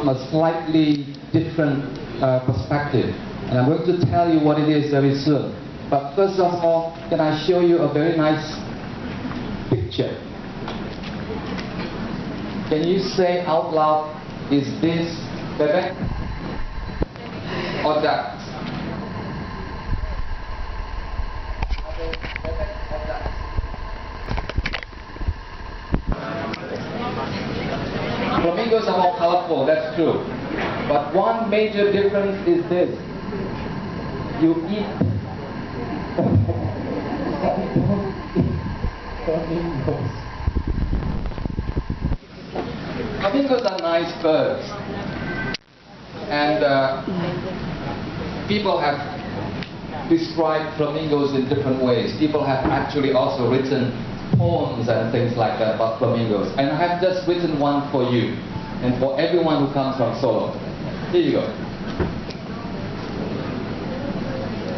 from a slightly different perspective. And I'm going to tell you what it is very soon. But first of all, can I show you a very nice picture? Can you say out loud, is this bebek or duck? Flamingos are more colorful, that's true. But one major difference is this. You eat flamingos. Flamingos are nice birds. And people have described flamingos in different ways. People have actually also written poems and things like that about flamingos. And I have just written one for you and for everyone who comes from Solo. Here you go.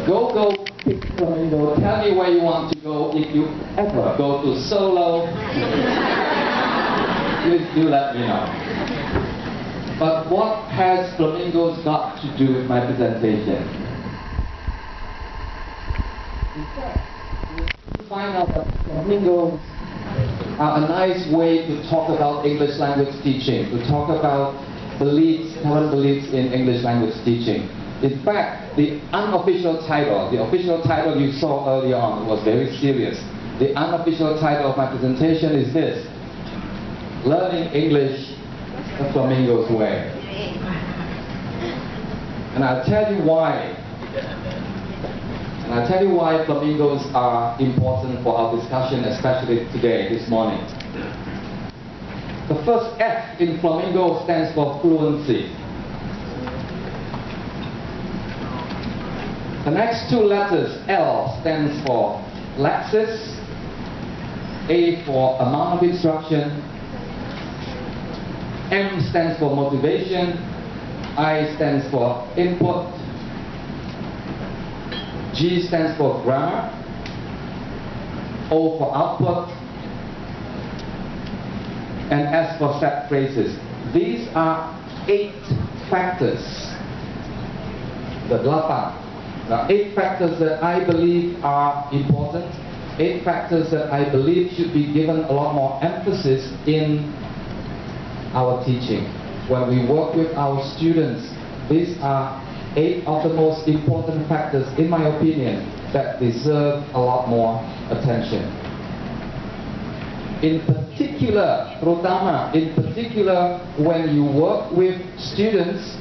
Go pick flamingo. Tell me where you want to go if you ever go to Solo. Please do let me know. But what has flamingos got to do with my presentation? In fact, you find out that flamingos are a nice way to talk about English language teaching, to talk about beliefs, current beliefs in English language teaching. In fact, the unofficial title, the official title you saw earlier on was very serious. The unofficial title of my presentation is this: Learning English the Flamingo's Way. And I'll tell you why. And I'll tell you why flamingos are important for our discussion, especially today, this morning. The first F in flamingo stands for fluency. The next two letters, L, stands for lexis, A for amount of instruction, M stands for motivation, I stands for input, G stands for grammar, O for output, and S for set phrases. These are 8 factors. The 8 factors that I believe are important, 8 factors that I believe should be given a lot more emphasis in our teaching. When we work with our students, these are 8 of the most important factors, in my opinion, that deserve a lot more attention. In particular, terutama, in particular, when you work with students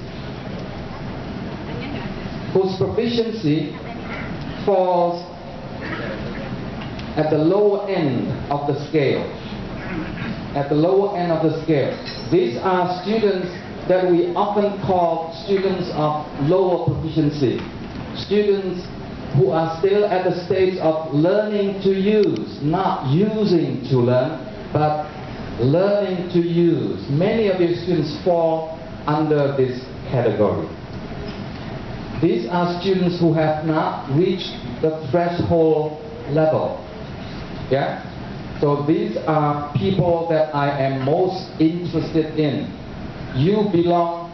whose proficiency falls at the lower end of the scale. At the lower end of the scale. These are students that we often call students of lower proficiency. Students who are still at the stage of learning to use, not using to learn, but learning to use. Many of these students fall under this category. These are students who have not reached the threshold level. Yeah? So these are people that I am most interested in. You belong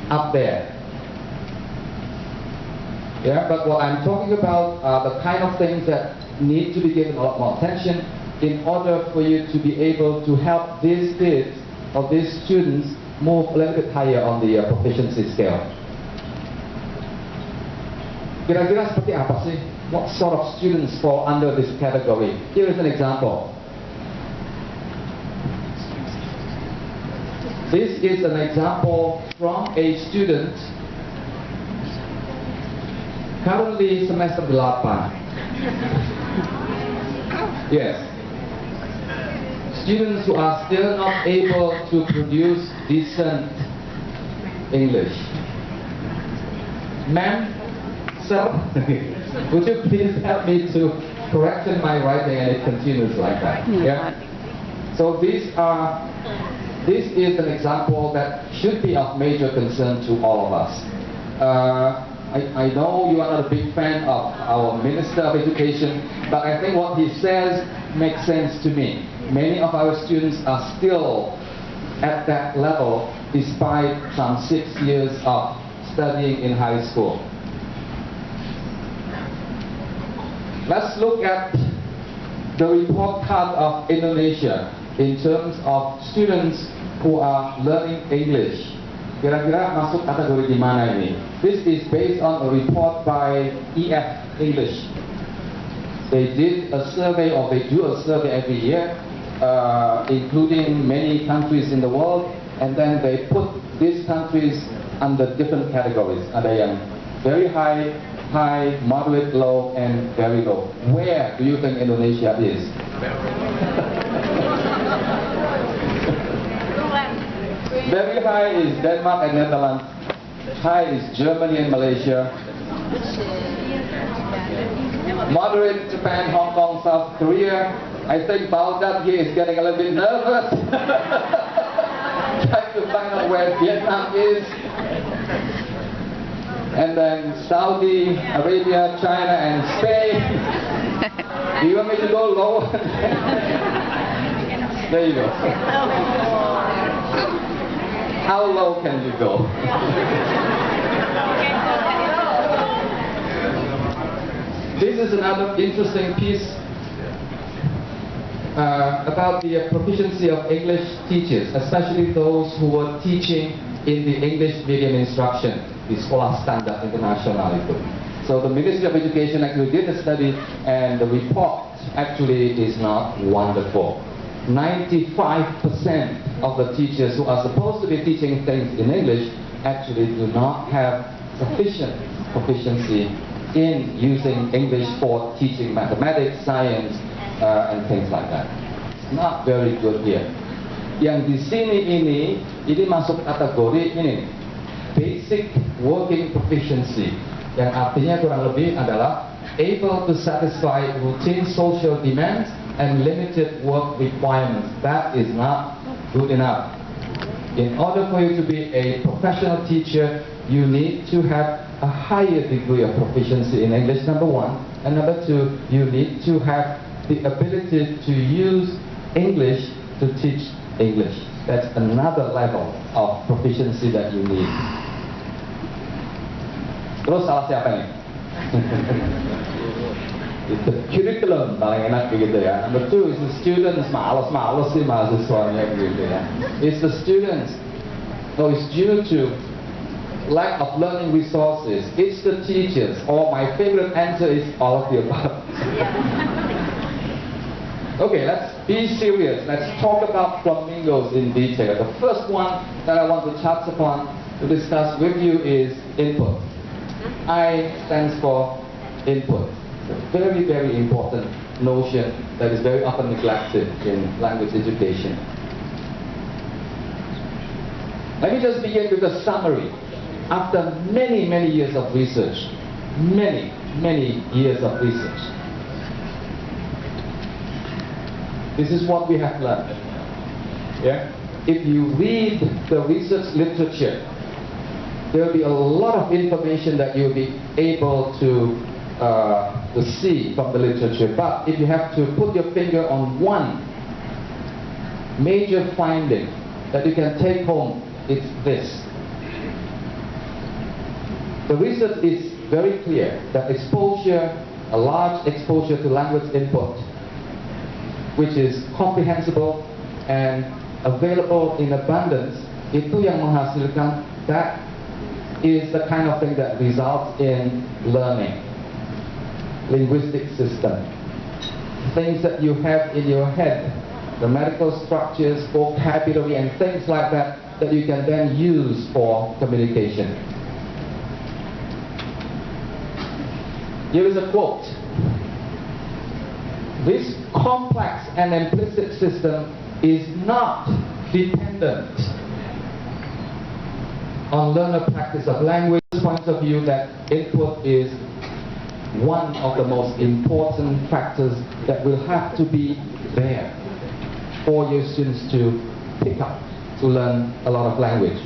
up there. Yeah, but what I'm talking about are the kind of things that need to be given a lot more attention in order for you to be able to help these kids or these students move a little bit higher on the proficiency scale. Kira-kira seperti apa sih? What sort of students fall under this category? Here is an example. This is an example from a student currently semester 8. Yes. Students who are still not able to produce decent English. Ma'am, sir, would you please help me to correction my writing, and it continues like that. Yeah. So this is an example that should be of major concern to all of us. I know you are not a big fan of our Minister of Education, but I think what he says makes sense to me. Many of our students are still at that level despite some 6 years of studying in high school. Let's look at the report card of Indonesia in terms of students who are learning English. Kira-kira masuk kategori di mana ini? This is based on a report by EF English. They did a survey, or they do a survey every year, including many countries in the world, and then they put these countries under different categories. Ada yang very high, high, moderate, low, and very low. Where do you think Indonesia is? Very high is Denmark and Netherlands. High is Germany and Malaysia. Moderate, Japan, Hong Kong, South Korea. I think Baghdad here is getting a little bit nervous. Trying to find out where Vietnam is. And then Saudi Arabia, China, and Spain. Do you want me to go lower? There you go. How low can you go? This is another interesting piece about the proficiency of English teachers, especially those who were teaching in the English medium instruction, the Sekolah Standar Internasional itu. So the Ministry of Education actually did a study, and the report actually is not wonderful. 95% of the teachers who are supposed to be teaching things in English actually do not have sufficient proficiency in using English for teaching mathematics, science, and things like that. It's not very good here. Yang di sini ini masuk kategori ini, basic working proficiency, yang artinya kurang lebih adalah able to satisfy routine social demands and limited work requirements. That is not good enough. In order for you to be a professional teacher, you need to have a higher degree of proficiency in English, number one, and number two, you need to have the ability to use English to teach English. That's another level of proficiency that you need. Terus salah siapa nih? The curriculum paling enak begitu ya. Number two is the students, males sih mahasiswanya begitu ya. It's the students. No, it's due to lack of learning resources. It's the teachers. Or my favorite answer is all of the above. Okay, let's be serious. Let's talk about flamingos in detail. The first one that I want to touch upon to discuss with you is input. I stands for input. It's a very, very important notion that is very often neglected in language education. Let me just begin with a summary. After many, many years of research, many years of research, this is what we have learned. Yeah? If you read the research literature, there will be a lot of information that you'll be able to see from the literature. But if you have to put your finger on one major finding that you can take home, it's this. The research is very clear that exposure, a large exposure to language input, which is comprehensible and available in abundance, itu yang menghasilkan, that is the kind of thing that results in learning. Linguistic system. Things that you have in your head, grammatical structures, vocabulary, and things like that, that you can then use for communication. Here is a quote. This complex and implicit system is not dependent on learner practice of language. Point of view that input is one of the most important factors that will have to be there for your students to pick up, to learn a lot of language.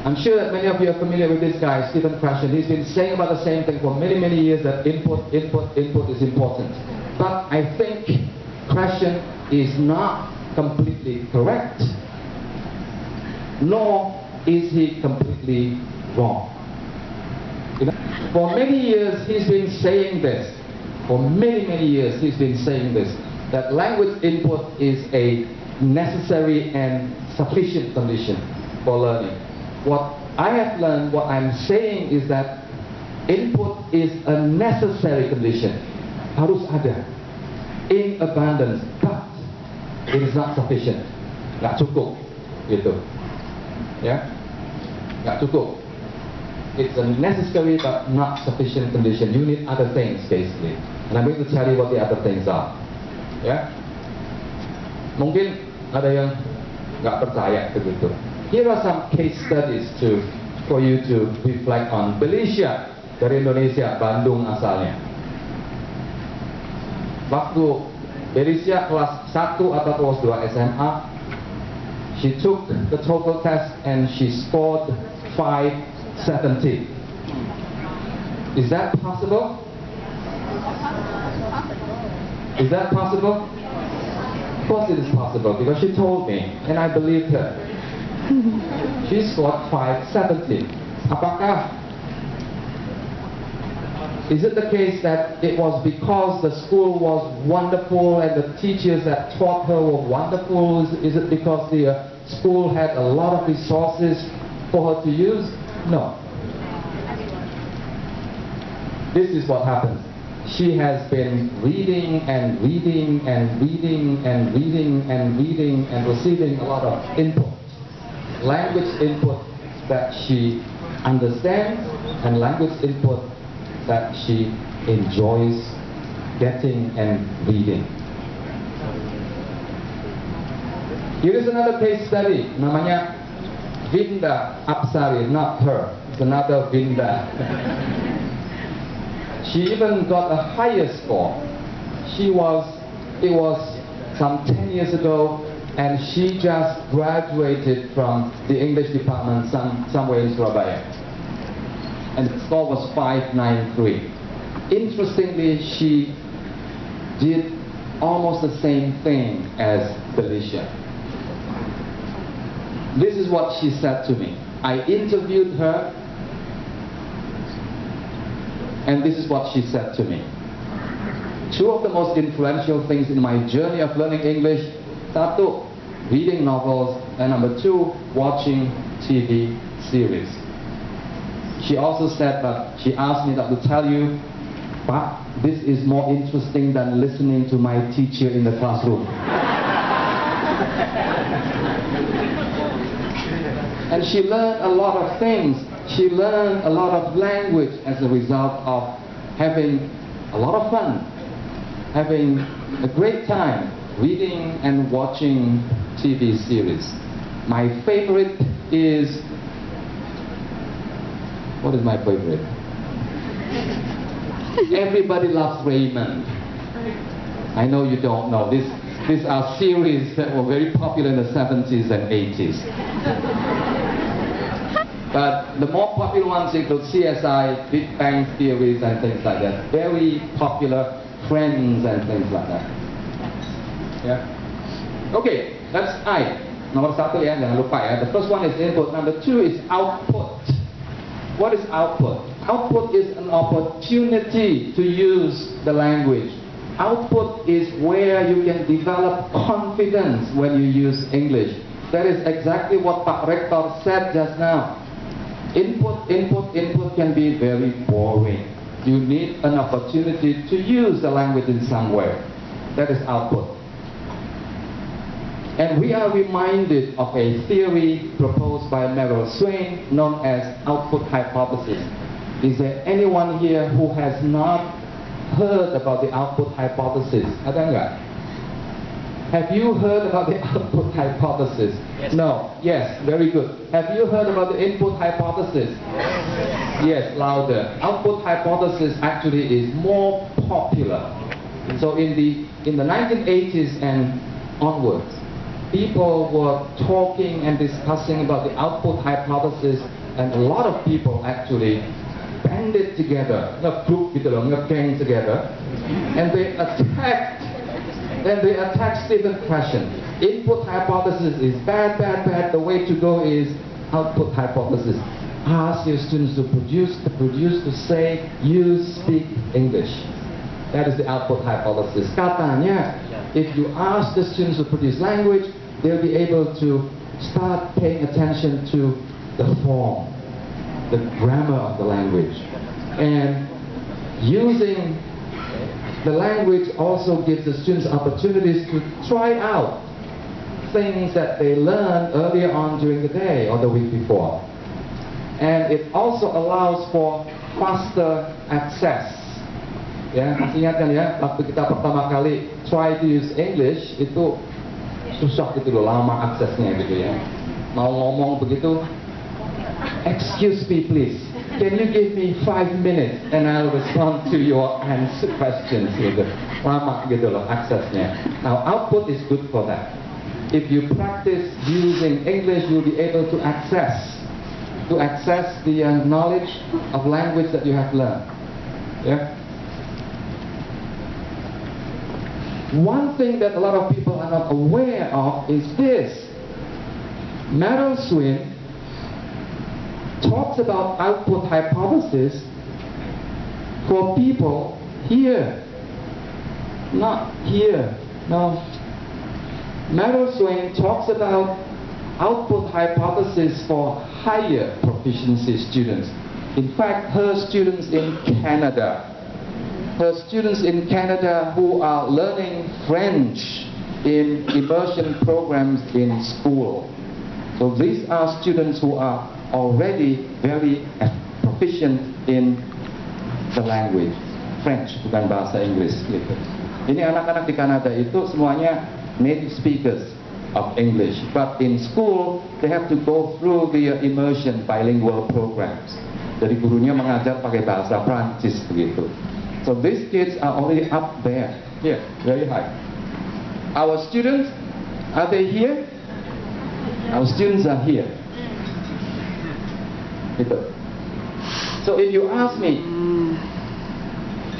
I'm sure that many of you are familiar with this guy, Stephen Krashen. He's been saying about the same thing for many years, that input is important. But I think Krashen is not completely correct, nor is he completely wrong. You know, for many years he's been saying this. For many years he's been saying this, that language input is a necessary and sufficient condition for learning. What I have learned, what I'm saying is that input is a necessary condition. Harus ada. In abundance, but it is not sufficient. Nggak cukup, gitu. Ya, nggak cukup. It's a necessary but not sufficient condition. You need other things, basically. And I'm going to tell you what the other things are. Ya, mungkin ada yang nggak percaya begitu. Here are some case studies for you to reflect on. Felicia dari Indonesia, Bandung asalnya. Waktu Felicia kelas 1 atau kelas 2 SMA, she took the TOEFL test and she scored 570. Is that possible? Is that possible? Of course it is possible, because she told me, and I believed her. She scored 570. Apakah, is it the case that it was because the school was wonderful and the teachers that taught her were wonderful? Is it because the school had a lot of resources for her to use? No. This is what happens. She has been reading and reading and reading and reading and reading and receiving a lot of input. Language input that she understands and language input that she enjoys getting and reading. Here is another case study. Namanya Vinda Apsari, not her. It's another Vinda. She even got a higher score. It was some 10 years ago, and she just graduated from the English department somewhere in Surabaya. And the score was 593. Interestingly, she did almost the same thing as Felicia. This is what she said to me. I interviewed her, and this is what she said to me. Two of the most influential things in my journey of learning English: satu, reading novels, and number two, watching TV series. She also said that she asked me that to tell you, but this is more interesting than listening to my teacher in the classroom. And she learned a lot of things. She learned a lot of language as a result of having a lot of fun, having a great time reading and watching TV series. My favorite is, what is my favorite? Everybody Loves Raymond. I know you don't know. These are series that were very popular in the 70s and 80s. But the more popular ones include CSI, Big Bang Theories, and things like that. Very popular, Friends, and things like that. Yeah. Okay, that's I. Nomor satu ya, jangan lupa ya. The first one is input. Number two is output. What is output? Output is an opportunity to use the language. Output is where you can develop confidence when you use English. That is exactly what Pak Rector said just now. Input can be very boring. You need an opportunity to use the language in some way. That is output. And we are reminded of a theory proposed by Merrill Swain known as output hypothesis. Is there anyone here who has not heard about the output hypothesis? Ada nggak? Have you heard about the output hypothesis? Yes. No. Yes. Very good. Have you heard about the input hypothesis? Yes. Louder. Output hypothesis actually is more popular. So in the 1980s and onwards, people were talking and discussing about the output hypothesis, and a lot of people actually banded together, nge-group gitu loh, nge-gang together, and they attacked Then they attack Stephen's question. Input hypothesis is bad, bad, bad. The way to go is output hypothesis. Ask your students to produce, to say, use, speak English. That is the output hypothesis. Katanya, if you ask the students to produce language, they'll be able to start paying attention to the form, the grammar of the language. And using the language also gives the students opportunities to try out things that they learned earlier on during the day or the week before. And it also allows for faster access. Ya, masih ingat kan ya, waktu kita pertama kali try to use English, itu susah gitu loh, lama aksesnya gitu ya. Mau ngomong begitu, excuse me please, can you give me 5 minutes and I'll respond to your answer questions gitu. Lama gitu loh aksesnya. Now output is good for that. If you practice using English, you'll be able to access the knowledge of language that you have learned. Yeah. One thing that a lot of people are not aware of is this. Merrill Swin talks about output hypothesis for people here, not here. No. Merrill Swin talks about output hypothesis for higher proficiency students. In fact, her students in Canada who are learning French in immersion programs in school. So these are students who are already very proficient in the language. French, bukan bahasa Inggris gitu. Ini anak-anak di Kanada itu semuanya native speakers of English, but in school they have to go through the immersion bilingual programs. Jadi gurunya mengajar pakai bahasa Prancis begitu. So these kids are already up there, here, very high. Our students, are they here? Our students are here. Gitu. So if you ask me,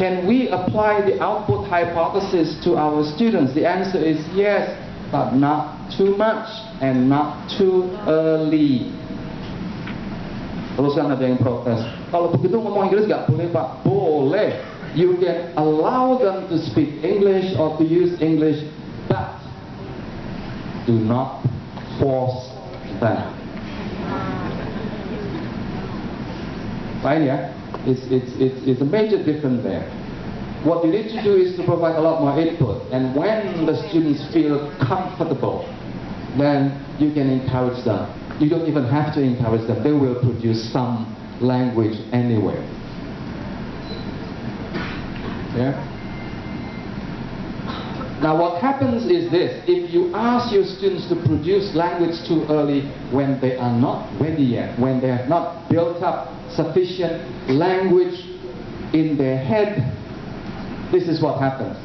can we apply the output hypothesis to our students? The answer is yes, but not too much and not too early. Terus kan ada yang protes, kalau begitu ngomong Inggris nggak boleh Pak? Boleh. You can allow them to speak English or to use English, but do not force them. Fine, yeah? It's a major difference there. What you need to do is to provide a lot more input, and when the students feel comfortable, then you can encourage them. You don't even have to encourage them. They will produce some language anyway. Yeah? Now what happens is this: if you ask your students to produce language too early when they are not ready yet, when they have not built up sufficient language in their head, this is what happens.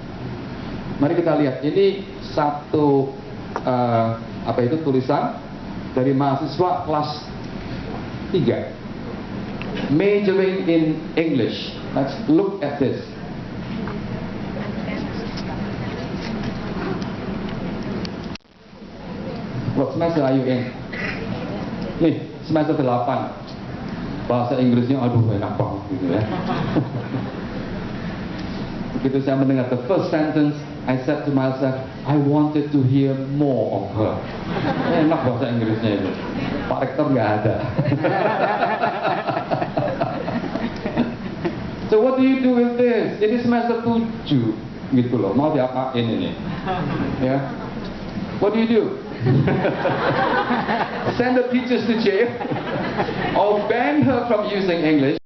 Mari kita lihat, ini satu tulisan dari mahasiswa kelas 3 majoring in English. Let's look at this. What semester are you in? Nih, semester 8. Bahasa Inggrisnya aduh enak banget gitu ya. Begitu saya mendengar the first sentence, I said to myself, I wanted to hear more of her. Enak bahasa Inggrisnya itu. Pak Rektor nggak ada. So what do you do with this? Ini semester 7 gitu loh. Mau diapain ini? Ya. What do you do? Send the teachers to jail or ban her from using English.